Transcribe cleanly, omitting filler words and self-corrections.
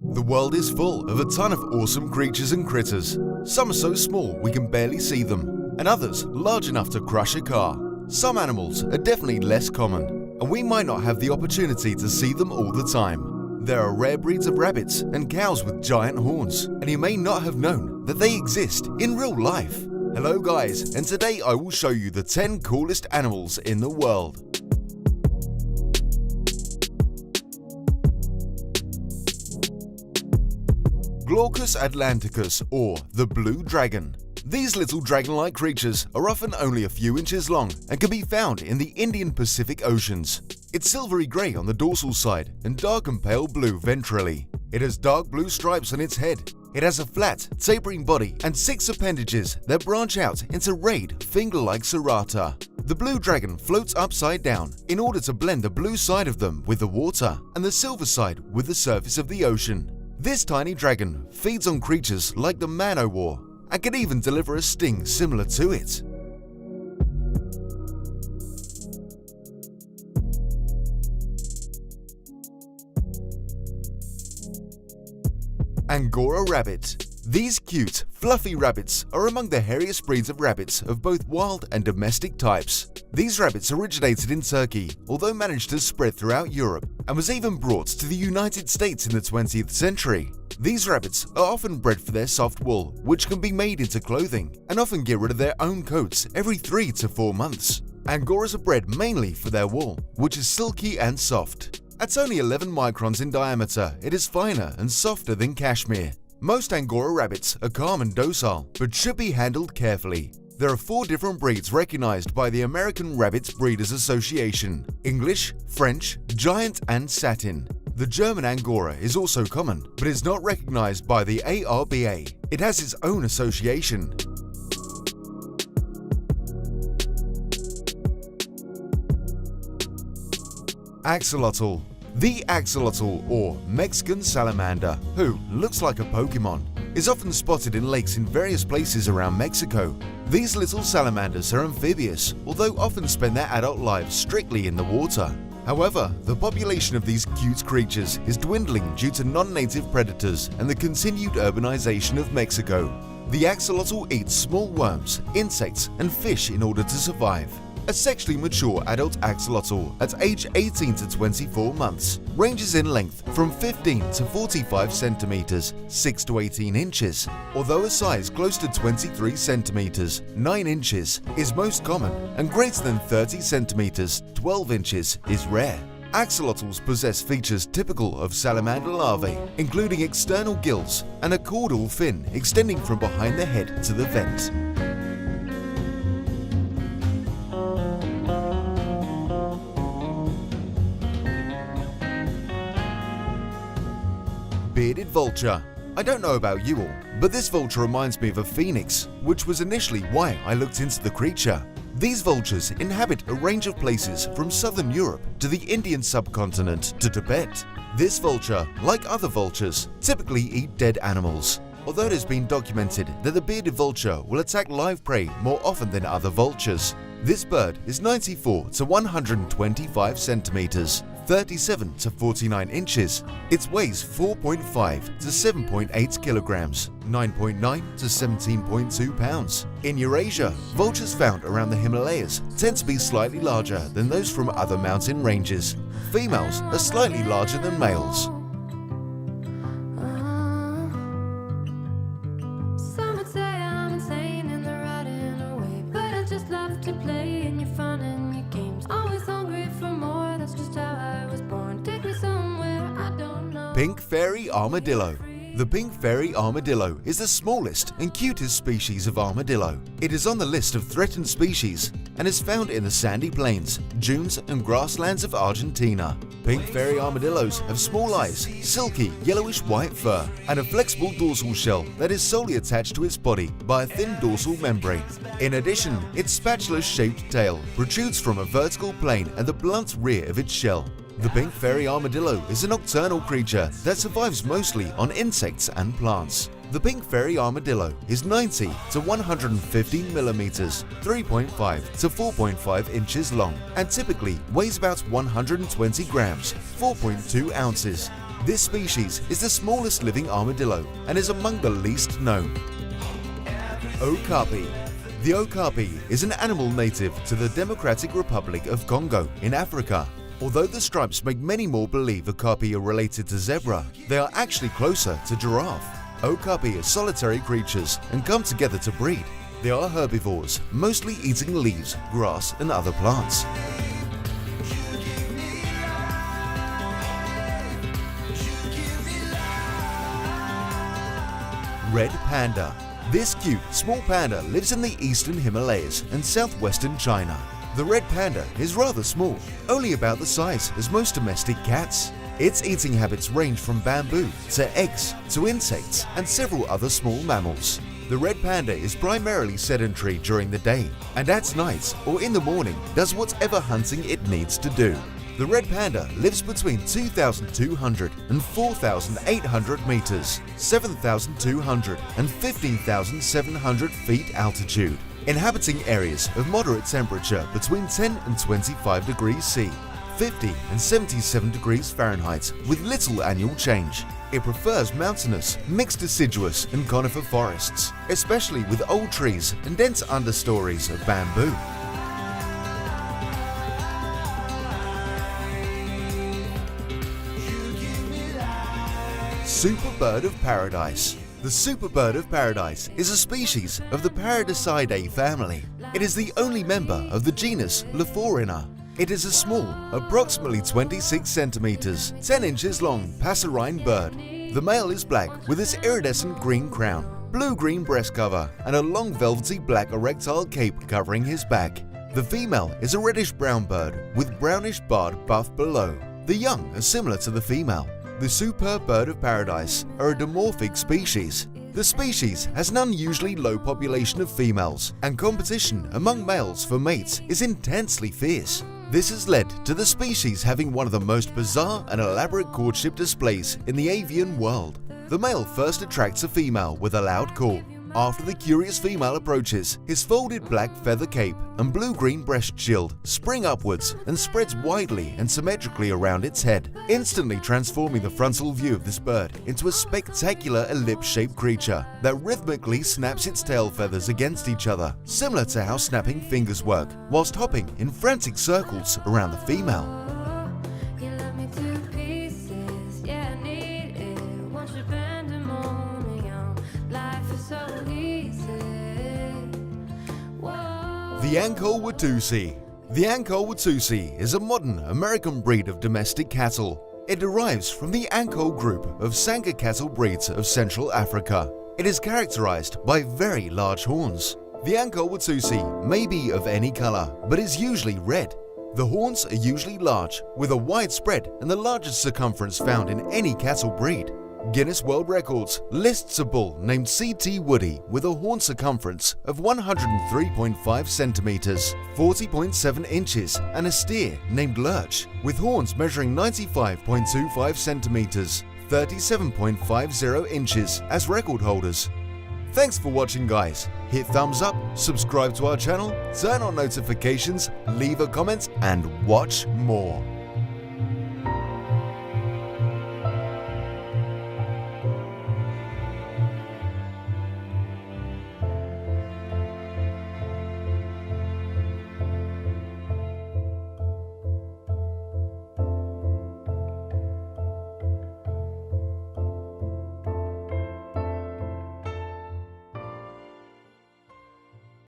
The world is full of a ton of awesome creatures and critters. Some are so small we can barely see them, and others large enough to crush a car. Some animals are definitely less common, and we might not have the opportunity to see them all the time. There are rare breeds of rabbits and cows with giant horns, and you may not have known that they exist in real life. Hello guys, and today I will show you the 10 coolest animals in the world. Glaucus atlanticus, or the blue dragon. These little dragon-like creatures are often only a few inches long and can be found in the Indian Pacific Oceans. It's silvery grey on the dorsal side and dark and pale blue ventrally. It has dark blue stripes on its head. It has a flat, tapering body and 6 appendages that branch out into rayed, finger-like serrata. The blue dragon floats upside down in order to blend the blue side of them with the water and the silver side with the surface of the ocean. This tiny dragon feeds on creatures like the man-o-war and can even deliver a sting similar to it. Angora rabbit. These cute, fluffy rabbits are among the hairiest breeds of rabbits of both wild and domestic types. These rabbits originated in Turkey, although managed to spread throughout Europe and was even brought to the United States in the 20th century. These rabbits are often bred for their soft wool, which can be made into clothing, and often get rid of their own coats every 3 to 4 months. Angoras are bred mainly for their wool, which is silky and soft. At only 11 microns in diameter, it is finer and softer than cashmere. Most Angora rabbits are calm and docile, but should be handled carefully. There are 4 different breeds recognized by the American Rabbit Breeders Association: English, French, Giant, and Satin. The German Angora is also common, but is not recognized by the ARBA. It has its own association. Axolotl. The axolotl, or Mexican salamander, who looks like a Pokemon, is often spotted in lakes in various places around Mexico. These little salamanders are amphibious, although often spend their adult lives strictly in the water. However, the population of these cute creatures is dwindling due to non-native predators and the continued urbanization of Mexico. The axolotl eats small worms, insects, and fish in order to survive. A sexually mature adult axolotl at age 18 to 24 months ranges in length from 15 to 45 centimeters, 6 to 18 inches, although a size close to 23 centimeters, 9 inches is most common, and greater than 30 centimeters, 12 inches is rare. Axolotls possess features typical of salamander larvae, including external gills and a caudal fin extending from behind the head to the vent. Bearded vulture. I don't know about you all, but this vulture reminds me of a phoenix, which was initially why I looked into the creature. These vultures inhabit a range of places from southern Europe to the Indian subcontinent to Tibet. This vulture, like other vultures, typically eat dead animals, although it has been documented that the bearded vulture will attack live prey more often than other vultures. This bird is 94 to 125 centimeters, 37 to 49 inches. It weighs 4.5 to 7.8 kilograms, 9.9 to 17.2 pounds. In Eurasia, vultures found around the Himalayas tend to be slightly larger than those from other mountain ranges. Females are slightly larger than males. Pink fairy armadillo. The pink fairy armadillo is the smallest and cutest species of armadillo. It is on the list of threatened species and is found in the sandy plains, dunes, and grasslands of Argentina. Pink fairy armadillos have small eyes, silky yellowish-white fur, and a flexible dorsal shell that is solely attached to its body by a thin dorsal membrane. In addition, its spatula-shaped tail protrudes from a vertical plane at the blunt rear of its shell. The pink fairy armadillo is a nocturnal creature that survives mostly on insects and plants. The pink fairy armadillo is 90 to 150 millimeters, 3.5 to 4.5 inches long, and typically weighs about 120 grams, 4.2 ounces. This species is the smallest living armadillo and is among the least known. Okapi. The okapi is an animal native to the Democratic Republic of Congo in Africa. Although the stripes make many more believe okapi are related to zebra, they are actually closer to giraffe. Okapi are solitary creatures and come together to breed. They are herbivores, mostly eating leaves, grass and other plants. Red panda. This cute, small panda lives in the eastern Himalayas and southwestern China. The red panda is rather small, only about the size as most domestic cats. Its eating habits range from bamboo to eggs to insects and several other small mammals. The red panda is primarily sedentary during the day and at night or in the morning does whatever hunting it needs to do. The red panda lives between 2,200 and 4,800 meters, 7,200 and 15,700 feet altitude, inhabiting areas of moderate temperature between 10 and 25 degrees C, 50 and 77 degrees Fahrenheit with little annual change. It prefers mountainous, mixed deciduous and conifer forests, especially with old trees and dense understories of bamboo. Super bird of paradise. The super bird of paradise is a species of the Paradisidae family. It is the only member of the genus Lophorina. It is a small, approximately 26 centimeters, 10 inches long passerine bird. The male is black with its iridescent green crown, blue-green breast cover, and a long velvety black erectile cape covering his back. The female is a reddish-brown bird with brownish-barred buff below. The young are similar to the female. The superb bird of paradise are a dimorphic species. The species has an unusually low population of females, and competition among males for mates is intensely fierce. This has led to the species having one of the most bizarre and elaborate courtship displays in the avian world. The male first attracts a female with a loud call. After the curious female approaches, his folded black feather cape and blue-green breast shield spring upwards and spreads widely and symmetrically around its head, instantly transforming the frontal view of this bird into a spectacular ellipse-shaped creature that rhythmically snaps its tail feathers against each other, similar to how snapping fingers work, whilst hopping in frantic circles around the female. The Ankole Watusi. The Ankole Watusi is a modern American breed of domestic cattle. It derives from the Ankole group of Sangha cattle breeds of Central Africa. It is characterized by very large horns. The Ankole Watusi may be of any color, but is usually red. The horns are usually large, with a wide spread and the largest circumference found in any cattle breed. Guinness World Records lists a bull named C.T. Woody with a horn circumference of 103.5 centimeters, 40.7 inches, and a steer named Lurch with horns measuring 95.25 centimeters, 37.50 inches as record holders. Thanks for watching, guys. Hit thumbs up, subscribe to our channel, turn on notifications, leave a comment, and watch more.